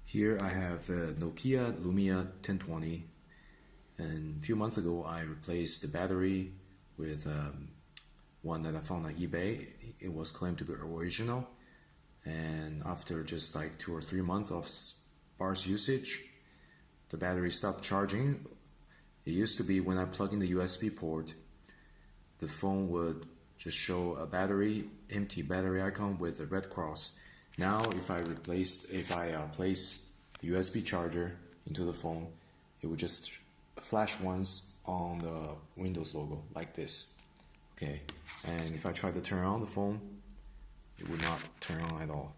Here I have a Nokia Lumia 1020, and a few months ago I replaced the battery with one that I found on eBay. It was claimed to be original, and after just like 2 or 3 months of sparse usage, the battery stopped charging. It used to be when I plug in the USB port, the phone would just show a empty battery icon with a red cross. Now if I place the USB charger into the phone, it would just flash once on the Windows logo like this. Okay, and if I try to turn on the phone, it would not turn on at all.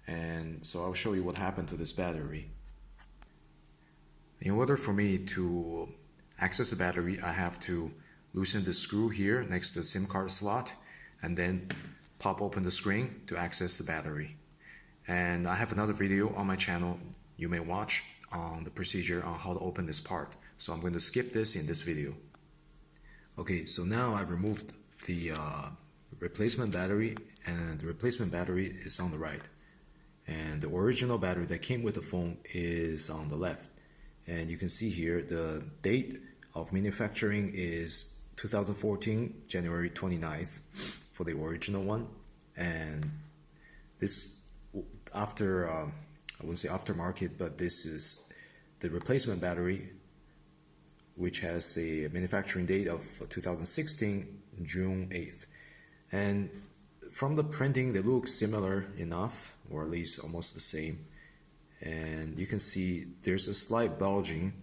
And so I'll show you what happened to this battery. In order for me to access the battery, I have to loosen the screw here next to the SIM card slot and then pop open the screen to access the battery. And I have another video on my channel you may watch on the procedure on how to open this part. So I'm going to skip this in this video. Okay, so now I've removed the replacement battery, and the replacement battery is on the right. And the original battery that came with the phone is on the left. And you can see here the date of manufacturing is 2014, January 29th for the original one. And this after, I wouldn't say aftermarket, but this is the replacement battery, which has a manufacturing date of 2016, June 8th. And from the printing, they look similar enough, or at least almost the same. And you can see there's a slight bulging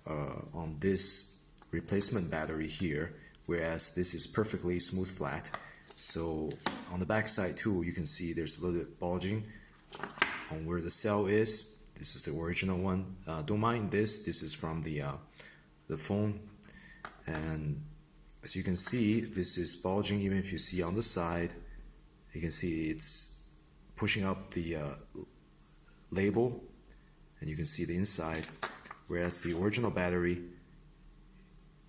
on this replacement battery here, whereas this is perfectly smooth flat. So on the back side too, you can see there's a little bit bulging on where the cell is. This is the original one. Don't mind this is from the phone. And as you can see, this is bulging. Even if you see on the side, you can see it's pushing up the label, and you can see the inside, whereas the original battery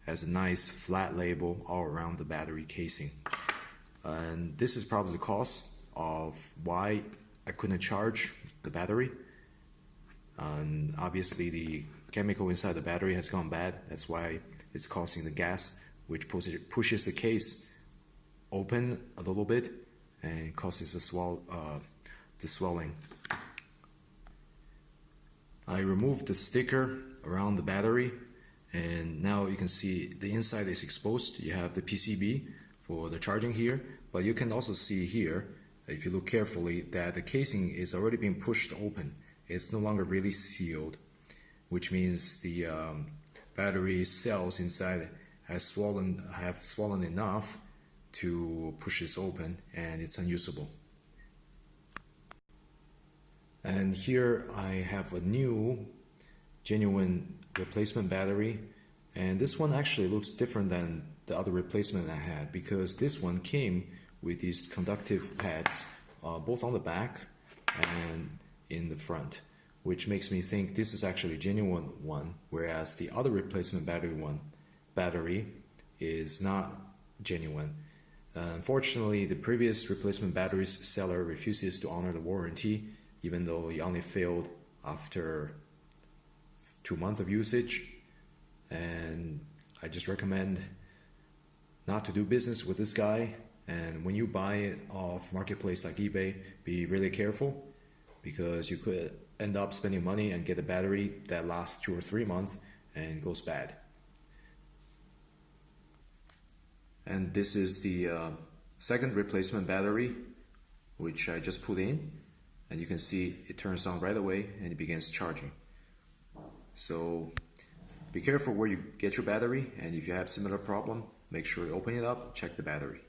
has a nice flat label all around the battery casing. And this is probably the cause of why I couldn't charge the battery. And obviously the chemical inside the battery has gone bad. That's why it's causing the gas, which pushes the case open a little bit and causes the swelling. I removed the sticker around the battery, and now you can see the inside is exposed. You have the PCB for the charging here, but you can also see here, if you look carefully, that the casing is already being pushed open. It's no longer really sealed, which means the battery cells inside have swollen enough to push this open, and it's unusable. And here I have a new genuine replacement battery, and this one actually looks different than the other replacement I had, because this one came with these conductive pads both on the back and in the front, which makes me think this is actually a genuine one, whereas the other replacement battery is not genuine. Unfortunately, the previous replacement battery's seller refuses to honor the warranty, even though he only failed after 2 months of usage. And I just recommend not to do business with this guy. And when you buy it off marketplace like eBay, be really careful, because you could end up spending money and get a battery that lasts 2 or 3 months and goes bad. And this is the second replacement battery, which I just put in, and you can see it turns on right away and it begins charging. So be careful where you get your battery, and if you have similar problem, make sure you open it up, check the battery.